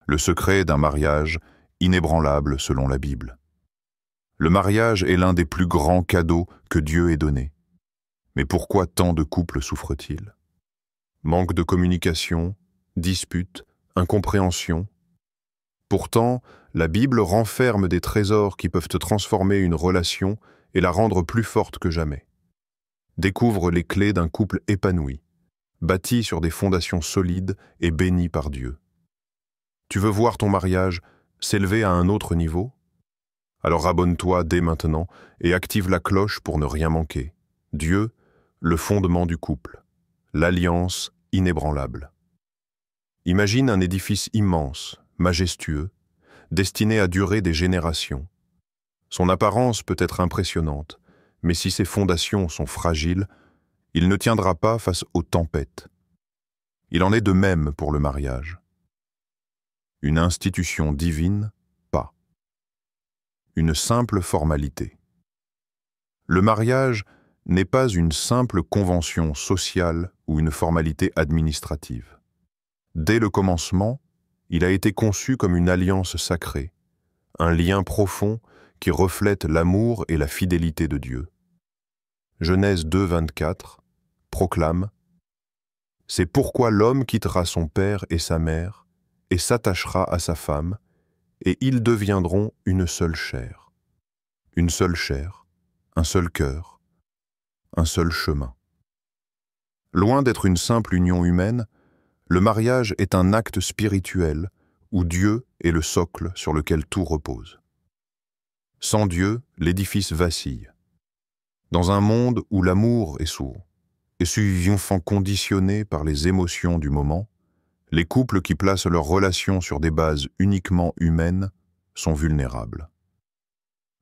Le secret d'un mariage inébranlable selon la Bible. Le mariage est l'un des plus grands cadeaux que Dieu ait donnés. Mais pourquoi tant de couples souffrent-ils? Manque de communication, disputes, incompréhension. Pourtant, la Bible renferme des trésors qui peuvent transformer une relation et la rendre plus forte que jamais. Découvre les clés d'un couple épanoui, bâti sur des fondations solides et béni par Dieu. Tu veux voir ton mariage s'élever à un autre niveau? Alors abonne-toi dès maintenant et active la cloche pour ne rien manquer. Dieu, le fondement du couple, l'alliance inébranlable. Imagine un édifice immense, majestueux, destiné à durer des générations. Son apparence peut être impressionnante, mais si ses fondations sont fragiles, il ne tiendra pas face aux tempêtes. Il en est de même pour le mariage. Une institution divine, pas. Une simple formalité. Le mariage n'est pas une simple convention sociale ou une formalité administrative. Dès le commencement, il a été conçu comme une alliance sacrée, un lien profond qui reflète l'amour et la fidélité de Dieu. Genèse 2, 24 proclame « C'est pourquoi l'homme quittera son père et sa mère et s'attachera à sa femme, et ils deviendront une seule chair. Une seule chair, un seul cœur, un seul chemin. » Loin d'être une simple union humaine, le mariage est un acte spirituel où Dieu est le socle sur lequel tout repose. Sans Dieu, l'édifice vacille. Dans un monde où l'amour est sourd et souvent conditionné par les émotions du moment, les couples qui placent leurs relations sur des bases uniquement humaines sont vulnérables.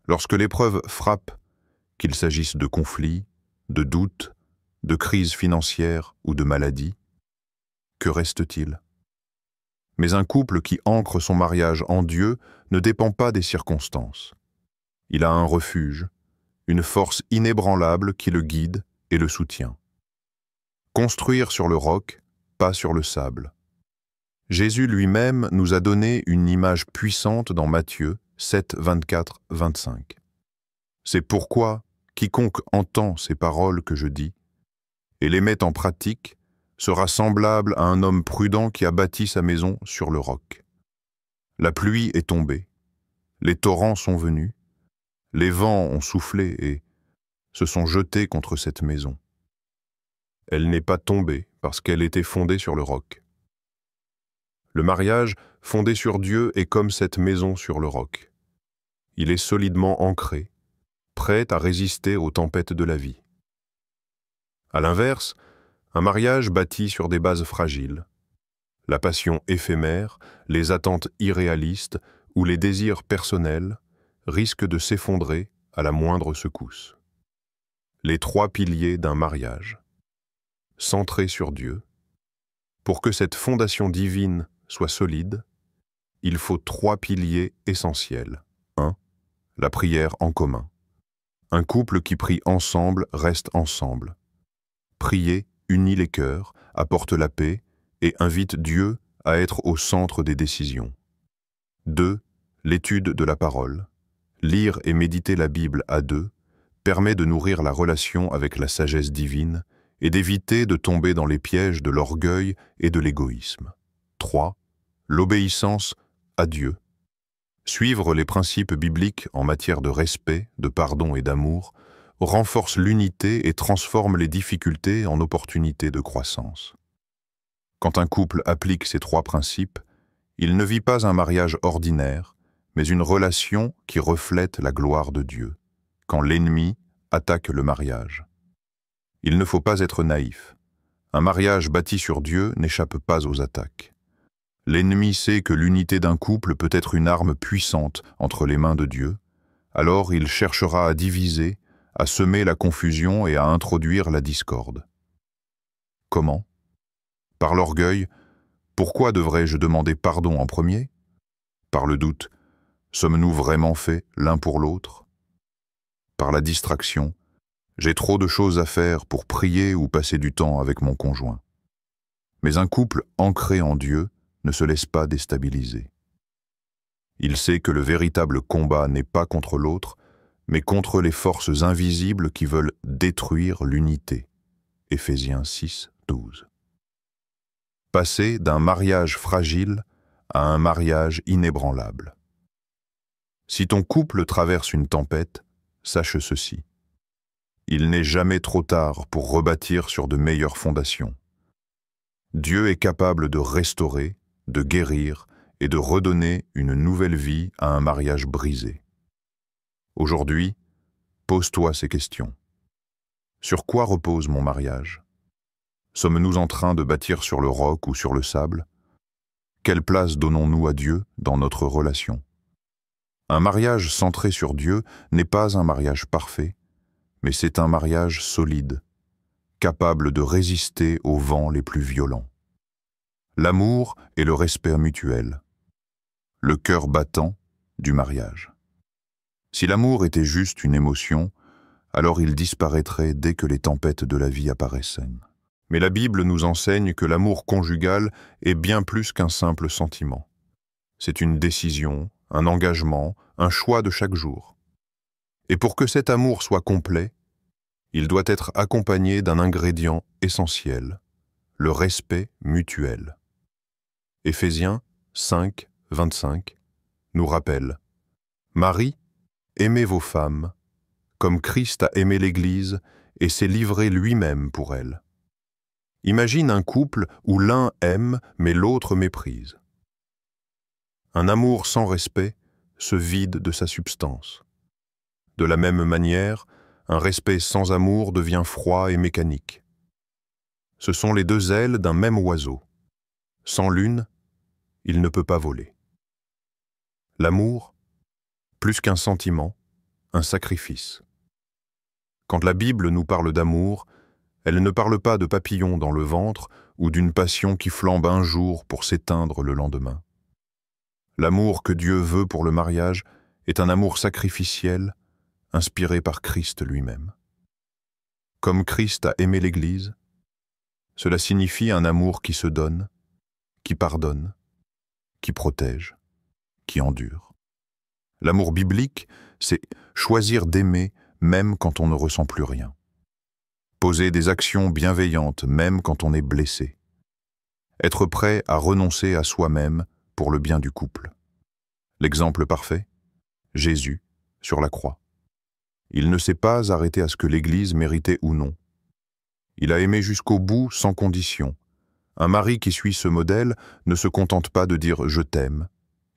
Lorsque l'épreuve frappe, qu'il s'agisse de conflits, de doutes, de crises financières ou de maladies, que reste-t-il? Mais un couple qui ancre son mariage en Dieu ne dépend pas des circonstances. Il a un refuge, une force inébranlable qui le guide et le soutient. Construire sur le roc, pas sur le sable. Jésus lui-même nous a donné une image puissante dans Matthieu 7, 24, 25. C'est pourquoi quiconque entend ces paroles que je dis et les met en pratique sera semblable à un homme prudent qui a bâti sa maison sur le roc. La pluie est tombée, les torrents sont venus, les vents ont soufflé et se sont jetés contre cette maison. Elle n'est pas tombée parce qu'elle était fondée sur le roc. Le mariage, fondé sur Dieu, est comme cette maison sur le roc. Il est solidement ancré, prêt à résister aux tempêtes de la vie. À l'inverse, un mariage bâti sur des bases fragiles, la passion éphémère, les attentes irréalistes ou les désirs personnels risquent de s'effondrer à la moindre secousse. Les trois piliers d'un mariage. Centré sur Dieu. Pour que cette fondation divine soit solide, il faut trois piliers essentiels. 1. La prière en commun. Un couple qui prie ensemble reste ensemble. Prier unit les cœurs, apporte la paix et invite Dieu à être au centre des décisions. 2. L'étude de la parole. Lire et méditer la Bible à deux permet de nourrir la relation avec la sagesse divine et d'éviter de tomber dans les pièges de l'orgueil et de l'égoïsme. 3. L'obéissance à Dieu. Suivre les principes bibliques en matière de respect, de pardon et d'amour renforce l'unité et transforme les difficultés en opportunités de croissance. Quand un couple applique ces trois principes, il ne vit pas un mariage ordinaire, mais une relation qui reflète la gloire de Dieu, quand l'ennemi attaque le mariage. Il ne faut pas être naïf. Un mariage bâti sur Dieu n'échappe pas aux attaques. L'ennemi sait que l'unité d'un couple peut être une arme puissante entre les mains de Dieu, alors il cherchera à diviser, à semer la confusion et à introduire la discorde. Comment? Par l'orgueil, pourquoi devrais-je demander pardon en premier? Par le doute, sommes-nous vraiment faits l'un pour l'autre? Par la distraction, j'ai trop de choses à faire pour prier ou passer du temps avec mon conjoint. Mais un couple ancré en Dieu ne se laisse pas déstabiliser. Il sait que le véritable combat n'est pas contre l'autre, mais contre les forces invisibles qui veulent détruire l'unité. Éphésiens 6, 12. Passer d'un mariage fragile à un mariage inébranlable. Si ton couple traverse une tempête, sache ceci. Il n'est jamais trop tard pour rebâtir sur de meilleures fondations. Dieu est capable de restaurer, de guérir et de redonner une nouvelle vie à un mariage brisé. Aujourd'hui, pose-toi ces questions. Sur quoi repose mon mariage? Sommes-nous en train de bâtir sur le roc ou sur le sable? Quelle place donnons-nous à Dieu dans notre relation? Un mariage centré sur Dieu n'est pas un mariage parfait, mais c'est un mariage solide, capable de résister aux vents les plus violents. L'amour et le respect mutuel. Le cœur battant du mariage. Si l'amour était juste une émotion, alors il disparaîtrait dès que les tempêtes de la vie apparaissent. Mais la Bible nous enseigne que l'amour conjugal est bien plus qu'un simple sentiment. C'est une décision, un engagement, un choix de chaque jour. Et pour que cet amour soit complet, il doit être accompagné d'un ingrédient essentiel, le respect mutuel. Éphésiens 5, 25 nous rappelle « Marie, aimez vos femmes, comme Christ a aimé l'Église et s'est livré lui-même pour elle. » Imagine un couple où l'un aime mais l'autre méprise. Un amour sans respect se vide de sa substance. De la même manière, un respect sans amour devient froid et mécanique. Ce sont les deux ailes d'un même oiseau. Sans l'une, il ne peut pas voler. L'amour, plus qu'un sentiment, un sacrifice. Quand la Bible nous parle d'amour, elle ne parle pas de papillons dans le ventre ou d'une passion qui flambe un jour pour s'éteindre le lendemain. L'amour que Dieu veut pour le mariage est un amour sacrificiel, inspiré par Christ lui-même. Comme Christ a aimé l'Église, cela signifie un amour qui se donne, qui pardonne, qui protège, qui endure. L'amour biblique, c'est choisir d'aimer même quand on ne ressent plus rien. Poser des actions bienveillantes même quand on est blessé. Être prêt à renoncer à soi-même pour le bien du couple. L'exemple parfait? Jésus, sur la croix. Il ne s'est pas arrêté à ce que l'Église méritait ou non. Il a aimé jusqu'au bout sans condition. Un mari qui suit ce modèle ne se contente pas de dire « je t'aime »,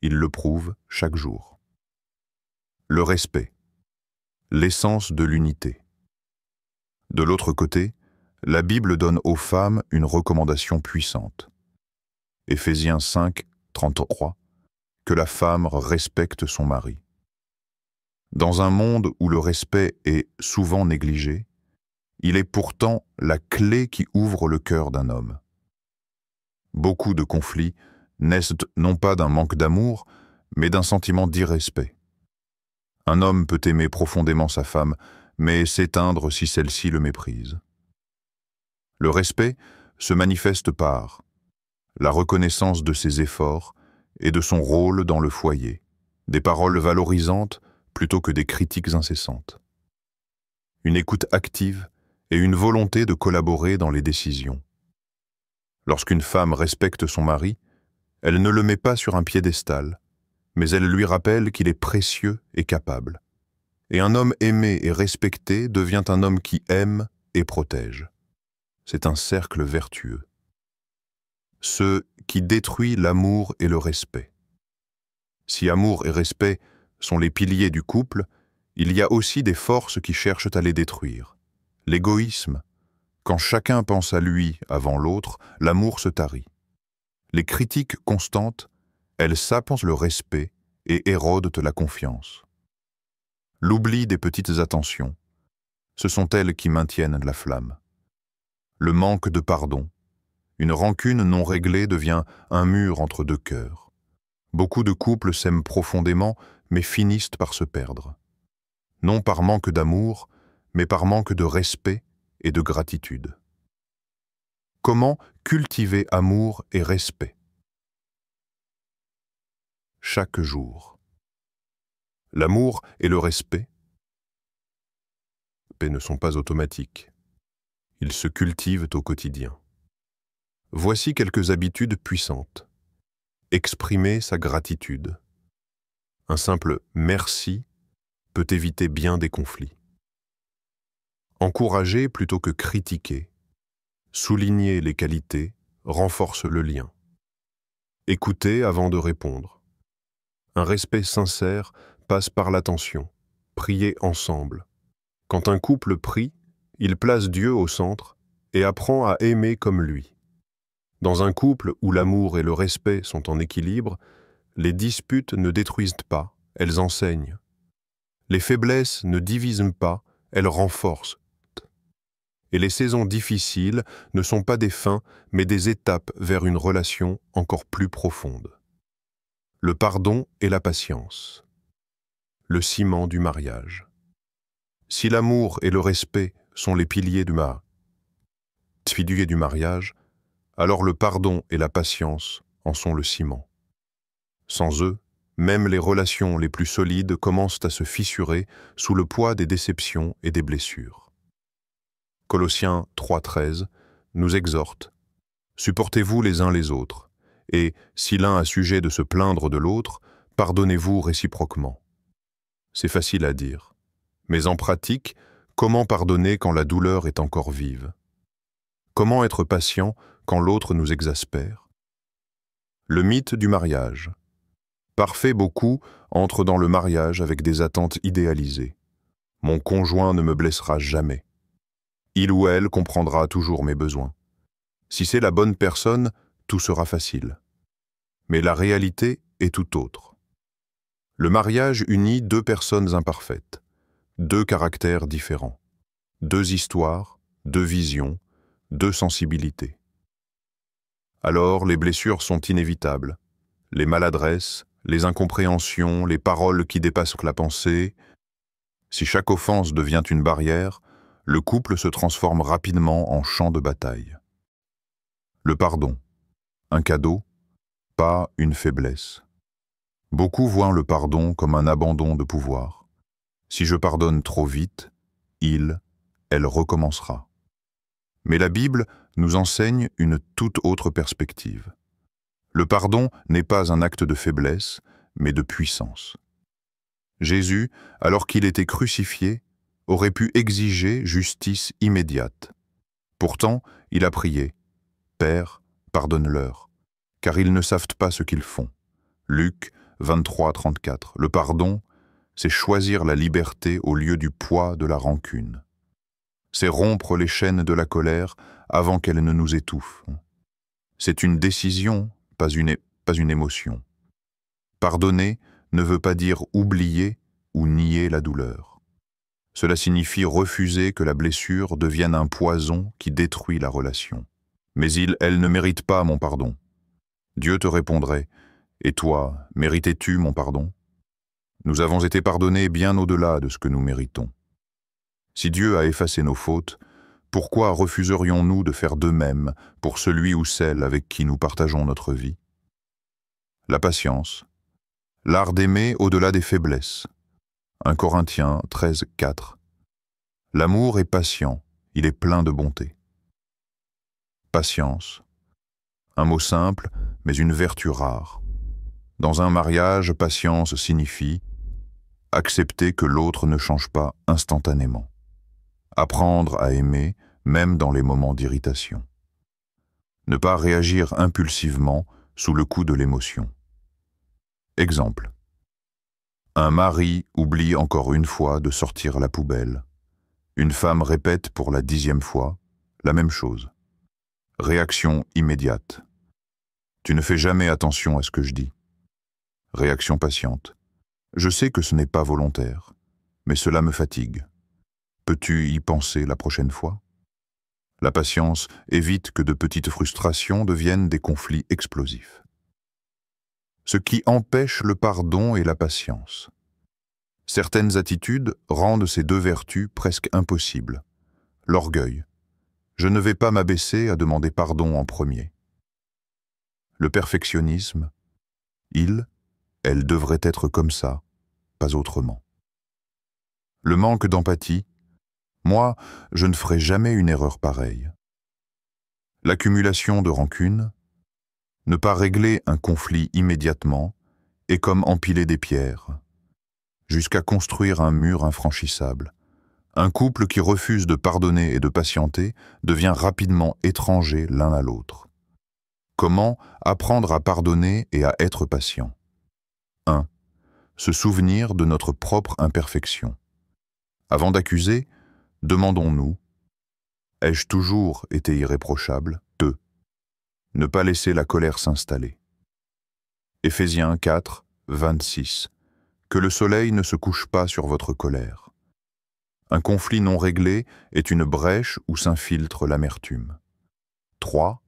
il le prouve chaque jour. Le respect, l'essence de l'unité. De l'autre côté, la Bible donne aux femmes une recommandation puissante. Éphésiens 5, 33, que la femme respecte son mari. Dans un monde où le respect est souvent négligé, il est pourtant la clé qui ouvre le cœur d'un homme. Beaucoup de conflits naissent non pas d'un manque d'amour, mais d'un sentiment d'irrespect. Un homme peut aimer profondément sa femme, mais s'éteindre si celle-ci le méprise. Le respect se manifeste par la reconnaissance de ses efforts et de son rôle dans le foyer, des paroles valorisantes plutôt que des critiques incessantes. Une écoute active et une volonté de collaborer dans les décisions. Lorsqu'une femme respecte son mari, elle ne le met pas sur un piédestal, mais elle lui rappelle qu'il est précieux et capable. Et un homme aimé et respecté devient un homme qui aime et protège. C'est un cercle vertueux. Ce qui détruit l'amour et le respect. Si amour et respect sont les piliers du couple, il y a aussi des forces qui cherchent à les détruire. L'égoïsme. Quand chacun pense à lui avant l'autre, l'amour se tarit. Les critiques constantes, elles sapent le respect et érodent la confiance. L'oubli des petites attentions, ce sont elles qui maintiennent la flamme. Le manque de pardon, une rancune non réglée devient un mur entre deux cœurs. Beaucoup de couples s'aiment profondément, mais finissent par se perdre. Non par manque d'amour, mais par manque de respect et de gratitude. Comment cultiver amour et respect? chaque jour. L'amour et le respect ne sont pas automatiques. Ils se cultivent au quotidien. Voici quelques habitudes puissantes. Exprimer sa gratitude. Un simple « merci » peut éviter bien des conflits. Encourager plutôt que critiquer. Souligner les qualités renforce le lien. Écouter avant de répondre. Un respect sincère passe par l'attention. Prier ensemble. Quand un couple prie, il place Dieu au centre et apprend à aimer comme lui. Dans un couple où l'amour et le respect sont en équilibre, les disputes ne détruisent pas, elles enseignent. Les faiblesses ne divisent pas, elles renforcent. Et les saisons difficiles ne sont pas des fins, mais des étapes vers une relation encore plus profonde. Le pardon et la patience. Le ciment du mariage. Si l'amour et le respect sont les piliers du mariage, alors le pardon et la patience en sont le ciment. Sans eux, même les relations les plus solides commencent à se fissurer sous le poids des déceptions et des blessures. Colossiens 3,13 nous exhorte « Supportez-vous les uns les autres, et, si l'un a sujet de se plaindre de l'autre, pardonnez-vous réciproquement. » C'est facile à dire, mais en pratique, comment pardonner quand la douleur est encore vive? Comment être patient quand l'autre nous exaspère? Le mythe du mariage. Parfait, beaucoup entrent dans le mariage avec des attentes idéalisées. Mon conjoint ne me blessera jamais. Il ou elle comprendra toujours mes besoins. Si c'est la bonne personne, tout sera facile. Mais la réalité est tout autre. Le mariage unit deux personnes imparfaites, deux caractères différents, deux histoires, deux visions, deux sensibilités. Alors les blessures sont inévitables, les maladresses, les incompréhensions, les paroles qui dépassent la pensée. Si chaque offense devient une barrière, le couple se transforme rapidement en champ de bataille. Le pardon, un cadeau, pas une faiblesse. Beaucoup voient le pardon comme un abandon de pouvoir. Si je pardonne trop vite, elle recommencera. Mais la Bible nous enseigne une toute autre perspective. Le pardon n'est pas un acte de faiblesse, mais de puissance. Jésus, alors qu'il était crucifié, aurait pu exiger justice immédiate. Pourtant, il a prié « Père, pardonne-leur, car ils ne savent pas ce qu'ils font. » Luc 23,34. Le pardon, c'est choisir la liberté au lieu du poids de la rancune. C'est rompre les chaînes de la colère avant qu'elle ne nous étouffe. C'est une décision, pas une émotion. Pardonner ne veut pas dire oublier ou nier la douleur. Cela signifie refuser que la blessure devienne un poison qui détruit la relation. Mais elle ne mérite pas mon pardon. Dieu te répondrait « Et toi, méritais-tu mon pardon ?» Nous avons été pardonnés bien au-delà de ce que nous méritons. Si Dieu a effacé nos fautes, pourquoi refuserions-nous de faire de même pour celui ou celle avec qui nous partageons notre vie? La patience, l'art d'aimer au-delà des faiblesses. 1 Corinthiens 13,4. L'amour est patient, il est plein de bonté. Patience, un mot simple, mais une vertu rare. Dans un mariage, patience signifie accepter que l'autre ne change pas instantanément. Apprendre à aimer, même dans les moments d'irritation. Ne pas réagir impulsivement sous le coup de l'émotion. Exemple. Un mari oublie encore une fois de sortir la poubelle. Une femme répète pour la 10e fois la même chose. Réaction immédiate. Tu ne fais jamais attention à ce que je dis. Réaction patiente. Je sais que ce n'est pas volontaire, mais cela me fatigue. Peux-tu y penser la prochaine fois? La patience évite que de petites frustrations deviennent des conflits explosifs. Ce qui empêche le pardon est la patience. Certaines attitudes rendent ces deux vertus presque impossibles. L'orgueil. Je ne vais pas m'abaisser à demander pardon en premier. Le perfectionnisme. elles devraient être comme ça, pas autrement. Le manque d'empathie, moi, je ne ferai jamais une erreur pareille. L'accumulation de rancune, ne pas régler un conflit immédiatement est comme empiler des pierres, jusqu'à construire un mur infranchissable. Un couple qui refuse de pardonner et de patienter devient rapidement étranger l'un à l'autre. Comment apprendre à pardonner et à être patient? 1. Se souvenir de notre propre imperfection. Avant d'accuser, demandons-nous: ai-je toujours été irréprochable? 2. Ne pas laisser la colère s'installer. Éphésiens 4, 26. Que le soleil ne se couche pas sur votre colère. Un conflit non réglé est une brèche où s'infiltre l'amertume. 3.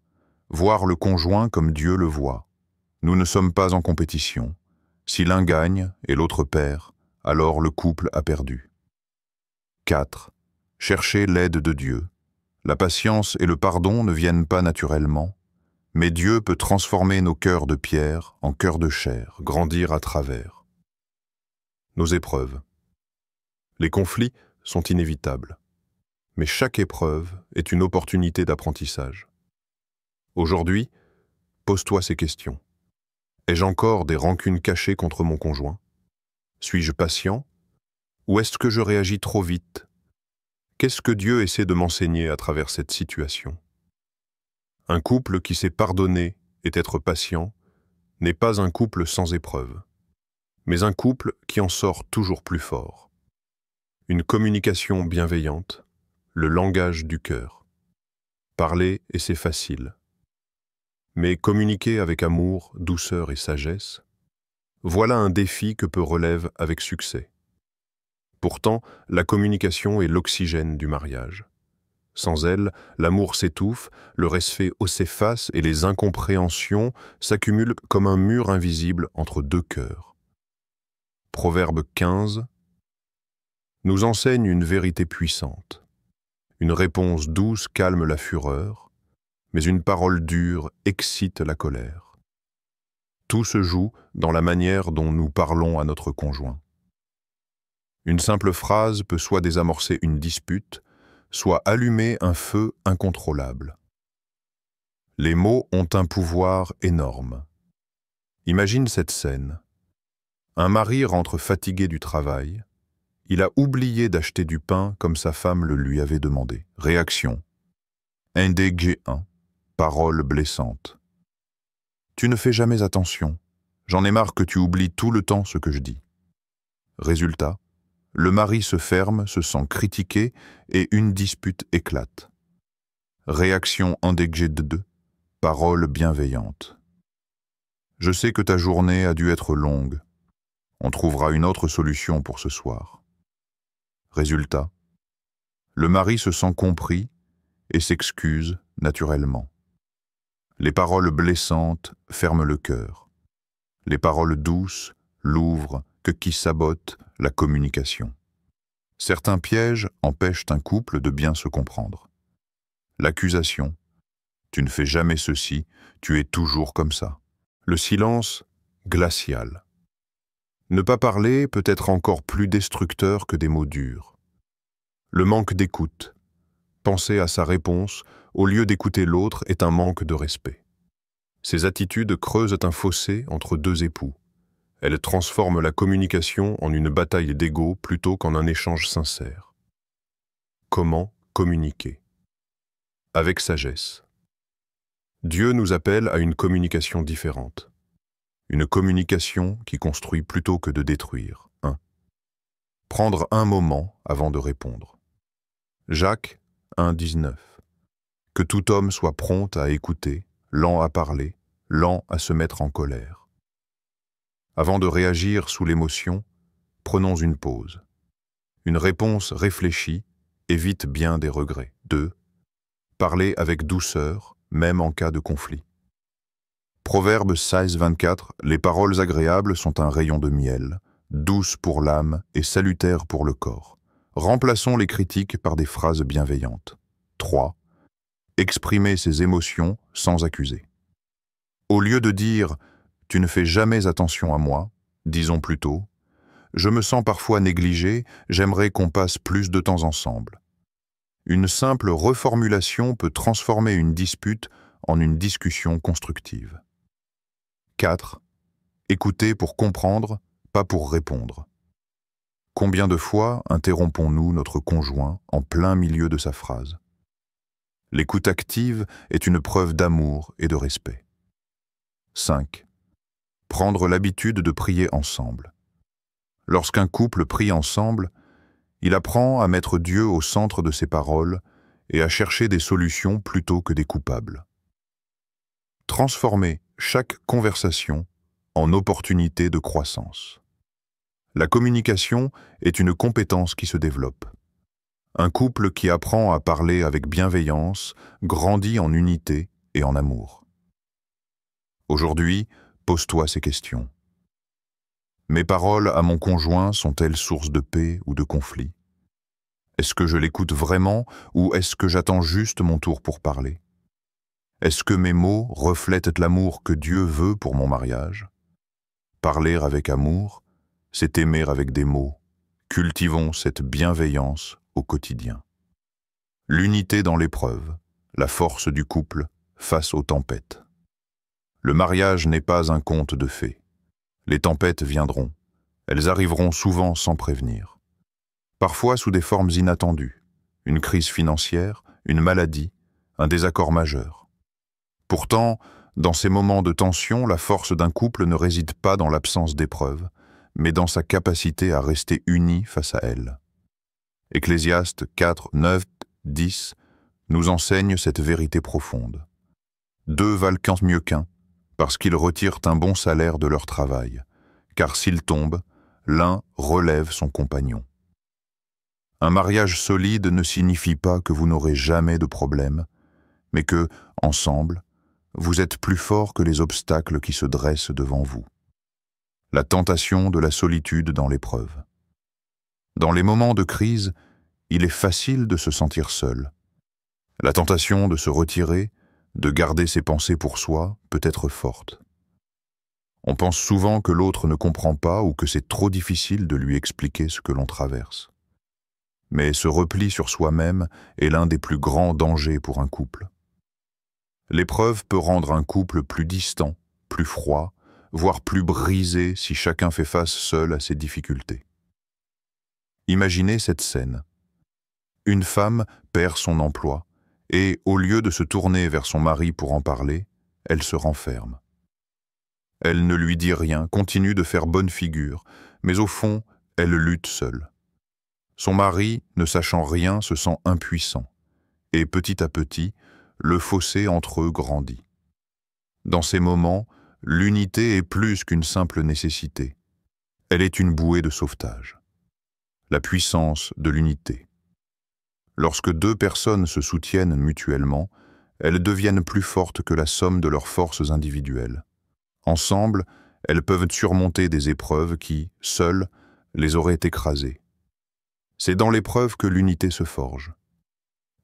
Voir le conjoint comme Dieu le voit. Nous ne sommes pas en compétition. Si l'un gagne et l'autre perd, alors le couple a perdu. 4. Chercher l'aide de Dieu. La patience et le pardon ne viennent pas naturellement, mais Dieu peut transformer nos cœurs de pierre en cœurs de chair, grandir à travers. Nos épreuves. Les conflits sont inévitables, mais chaque épreuve est une opportunité d'apprentissage. Aujourd'hui, pose-toi ces questions. Ai-je encore des rancunes cachées contre mon conjoint? Suis-je patient? Ou est-ce que je réagis trop vite? Qu'est-ce que Dieu essaie de m'enseigner à travers cette situation? Un couple qui sait pardonner et être patient n'est pas un couple sans épreuve, mais un couple qui en sort toujours plus fort. Une communication bienveillante, le langage du cœur. Parler et c'est facile. Mais communiquer avec amour, douceur et sagesse, voilà un défi que peu relèvent avec succès. Pourtant, la communication est l'oxygène du mariage. Sans elle, l'amour s'étouffe, le respect s'efface et les incompréhensions s'accumulent comme un mur invisible entre deux cœurs. Proverbe 15 nous enseigne une vérité puissante. Une réponse douce calme la fureur, mais une parole dure excite la colère. Tout se joue dans la manière dont nous parlons à notre conjoint. Une simple phrase peut soit désamorcer une dispute, soit allumer un feu incontrôlable. Les mots ont un pouvoir énorme. Imagine cette scène. Un mari rentre fatigué du travail. Il a oublié d'acheter du pain comme sa femme le lui avait demandé. Réaction. Indégué 1. Parole blessante. Tu ne fais jamais attention. J'en ai marre que tu oublies tout le temps ce que je dis. Résultat. Le mari se ferme, se sent critiqué et une dispute éclate. Réaction endégée de 2. Parole bienveillante. Je sais que ta journée a dû être longue. On trouvera une autre solution pour ce soir. Résultat. Le mari se sent compris et s'excuse naturellement. Les paroles blessantes ferment le cœur. Les paroles douces l'ouvrent que qui sabote la communication. Certains pièges empêchent un couple de bien se comprendre. L'accusation. Tu ne fais jamais ceci, tu es toujours comme ça. Le silence, glacial. Ne pas parler peut être encore plus destructeur que des mots durs. Le manque d'écoute. Penser à sa réponse au lieu d'écouter l'autre est un manque de respect. Ces attitudes creusent un fossé entre deux époux. Elles transforment la communication en une bataille d'ego plutôt qu'en un échange sincère. Comment communiquer? Avec sagesse. Dieu nous appelle à une communication différente. Une communication qui construit plutôt que de détruire. 1. Prendre un moment avant de répondre. Jacques 1,19. Que tout homme soit prompt à écouter, lent à parler, lent à se mettre en colère. Avant de réagir sous l'émotion, prenons une pause. Une réponse réfléchie évite bien des regrets. 2. Parler avec douceur, même en cas de conflit. Proverbe 16,24. Les paroles agréables sont un rayon de miel, douces pour l'âme et salutaires pour le corps. Remplaçons les critiques par des phrases bienveillantes. 3. Exprimer ses émotions sans accuser. Au lieu de dire « tu ne fais jamais attention à moi », disons plutôt « Je me sens parfois négligé, j'aimerais qu'on passe plus de temps ensemble ». Une simple reformulation peut transformer une dispute en une discussion constructive. 4. Écouter pour comprendre, pas pour répondre. Combien de fois interrompons-nous notre conjoint en plein milieu de sa phrase? L'écoute active est une preuve d'amour et de respect. 5. Prendre l'habitude de prier ensemble. Lorsqu'un couple prie ensemble, il apprend à mettre Dieu au centre de ses paroles et à chercher des solutions plutôt que des coupables. Transformer chaque conversation en opportunité de croissance. La communication est une compétence qui se développe. Un couple qui apprend à parler avec bienveillance grandit en unité et en amour. Aujourd'hui, pose-toi ces questions. Mes paroles à mon conjoint sont-elles source de paix ou de conflit? Est-ce que je l'écoute vraiment ou est-ce que j'attends juste mon tour pour parler? Est-ce que mes mots reflètent l'amour que Dieu veut pour mon mariage? Parler avec amour, c'est aimer avec des mots. Cultivons cette bienveillance au quotidien. L'unité dans l'épreuve, la force du couple face aux tempêtes. Le mariage n'est pas un conte de fées. Les tempêtes viendront. Elles arriveront souvent sans prévenir. Parfois sous des formes inattendues. Une crise financière, une maladie, un désaccord majeur. Pourtant, dans ces moments de tension, la force d'un couple ne réside pas dans l'absence d'épreuves, mais dans sa capacité à rester unis face à elles. Ecclésiaste 4, 9, 10 nous enseigne cette vérité profonde. Deux valent mieux qu'un, parce qu'ils retirent un bon salaire de leur travail, car s'ils tombent, l'un relève son compagnon. Un mariage solide ne signifie pas que vous n'aurez jamais de problème, mais que, ensemble, vous êtes plus forts que les obstacles qui se dressent devant vous. La tentation de la solitude dans l'épreuve. Dans les moments de crise, il est facile de se sentir seul. La tentation de se retirer, de garder ses pensées pour soi, peut être forte. On pense souvent que l'autre ne comprend pas ou que c'est trop difficile de lui expliquer ce que l'on traverse. Mais ce repli sur soi-même est l'un des plus grands dangers pour un couple. L'épreuve peut rendre un couple plus distant, plus froid, voire plus brisé si chacun fait face seul à ses difficultés. Imaginez cette scène. Une femme perd son emploi et, au lieu de se tourner vers son mari pour en parler, elle se renferme. Elle ne lui dit rien, continue de faire bonne figure, mais au fond, elle lutte seule. Son mari, ne sachant rien, se sent impuissant, et petit à petit, le fossé entre eux grandit. Dans ces moments, l'unité est plus qu'une simple nécessité. Elle est une bouée de sauvetage. La puissance de l'unité. Lorsque deux personnes se soutiennent mutuellement, elles deviennent plus fortes que la somme de leurs forces individuelles. Ensemble, elles peuvent surmonter des épreuves qui, seules, les auraient écrasées. C'est dans l'épreuve que l'unité se forge.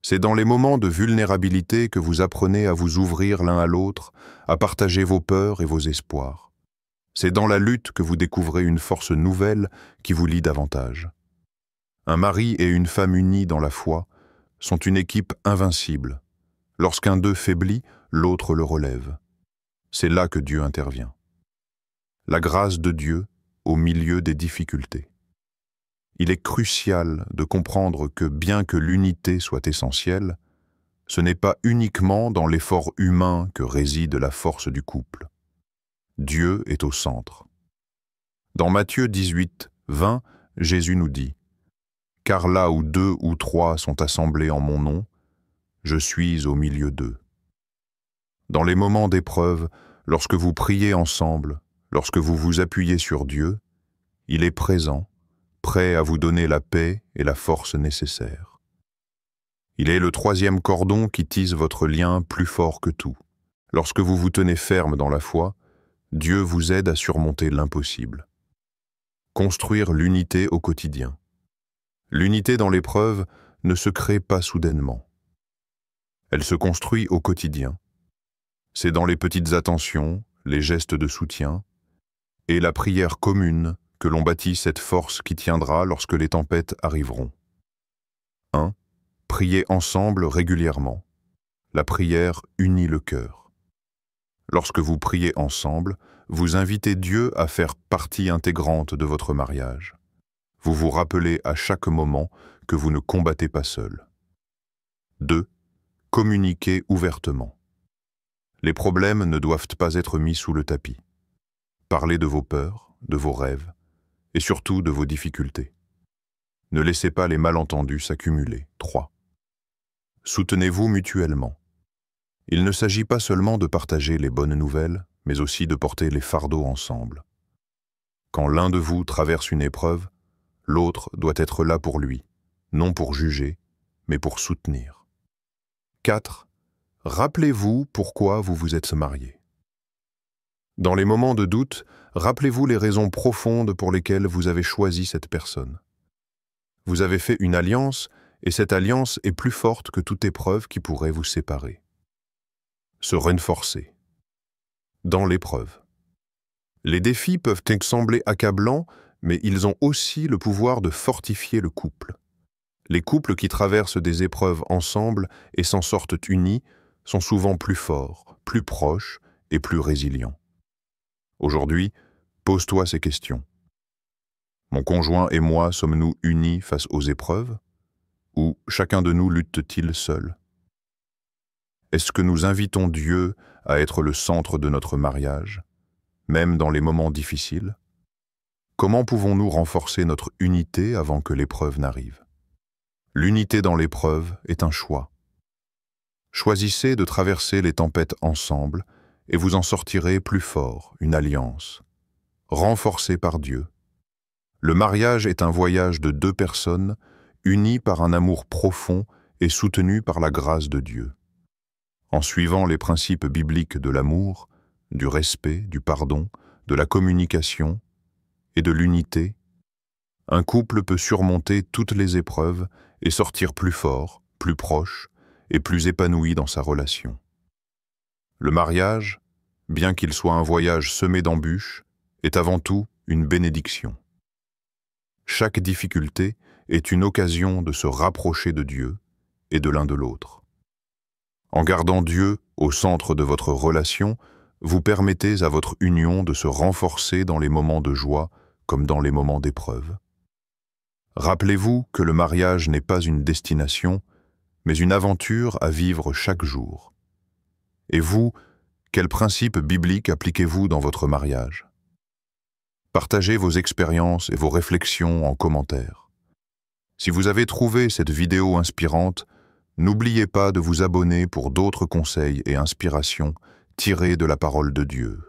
C'est dans les moments de vulnérabilité que vous apprenez à vous ouvrir l'un à l'autre, à partager vos peurs et vos espoirs. C'est dans la lutte que vous découvrez une force nouvelle qui vous lie davantage. Un mari et une femme unis dans la foi sont une équipe invincible. Lorsqu'un d'eux faiblit, l'autre le relève. C'est là que Dieu intervient. La grâce de Dieu au milieu des difficultés. Il est crucial de comprendre que bien que l'unité soit essentielle, ce n'est pas uniquement dans l'effort humain que réside la force du couple. Dieu est au centre. Dans Matthieu 18, 20, Jésus nous dit « Car là où 2 ou 3 sont assemblés en mon nom, je suis au milieu d'eux. » Dans les moments d'épreuve, lorsque vous priez ensemble, lorsque vous vous appuyez sur Dieu, il est présent, prêt à vous donner la paix et la force nécessaires. Il est le 3e cordon qui tisse votre lien plus fort que tout. Lorsque vous vous tenez ferme dans la foi, Dieu vous aide à surmonter l'impossible. Construire l'unité au quotidien. L'unité dans l'épreuve ne se crée pas soudainement. Elle se construit au quotidien. C'est dans les petites attentions, les gestes de soutien, et la prière commune que l'on bâtit cette force qui tiendra lorsque les tempêtes arriveront. 1. Priez ensemble régulièrement. La prière unit le cœur. Lorsque vous priez ensemble, vous invitez Dieu à faire partie intégrante de votre mariage. Vous vous rappelez à chaque moment que vous ne combattez pas seul. 2. Communiquez ouvertement. Les problèmes ne doivent pas être mis sous le tapis. Parlez de vos peurs, de vos rêves, et surtout de vos difficultés. Ne laissez pas les malentendus s'accumuler. 3. Soutenez-vous mutuellement. Il ne s'agit pas seulement de partager les bonnes nouvelles, mais aussi de porter les fardeaux ensemble. Quand l'un de vous traverse une épreuve, l'autre doit être là pour lui, non pour juger, mais pour soutenir. 4. Rappelez-vous pourquoi vous vous êtes mariés. Dans les moments de doute, rappelez-vous les raisons profondes pour lesquelles vous avez choisi cette personne. Vous avez fait une alliance, et cette alliance est plus forte que toute épreuve qui pourrait vous séparer. Se renforcer. Dans l'épreuve. Les défis peuvent sembler accablants, mais ils ont aussi le pouvoir de fortifier le couple. Les couples qui traversent des épreuves ensemble et s'en sortent unis sont souvent plus forts, plus proches et plus résilients. Aujourd'hui, pose-toi ces questions. Mon conjoint et moi sommes-nous unis face aux épreuves? Ou chacun de nous lutte-t-il seul? Est-ce que nous invitons Dieu à être le centre de notre mariage, même dans les moments difficiles? Comment pouvons-nous renforcer notre unité avant que l'épreuve n'arrive? L'unité dans l'épreuve est un choix. Choisissez de traverser les tempêtes ensemble et vous en sortirez plus fort, une alliance, renforcée par Dieu. Le mariage est un voyage de deux personnes unies par un amour profond et soutenues par la grâce de Dieu. En suivant les principes bibliques de l'amour, du respect, du pardon, de la communication et de l'unité, un couple peut surmonter toutes les épreuves et sortir plus fort, plus proche et plus épanoui dans sa relation. Le mariage, bien qu'il soit un voyage semé d'embûches, est avant tout une bénédiction. Chaque difficulté est une occasion de se rapprocher de Dieu et de l'un de l'autre. En gardant Dieu au centre de votre relation, vous permettez à votre union de se renforcer dans les moments de joie comme dans les moments d'épreuve. Rappelez-vous que le mariage n'est pas une destination, mais une aventure à vivre chaque jour. Et vous, quels principes bibliques appliquez-vous dans votre mariage? Partagez vos expériences et vos réflexions en commentaire. Si vous avez trouvé cette vidéo inspirante, n'oubliez pas de vous abonner pour d'autres conseils et inspirations tirés de la parole de Dieu.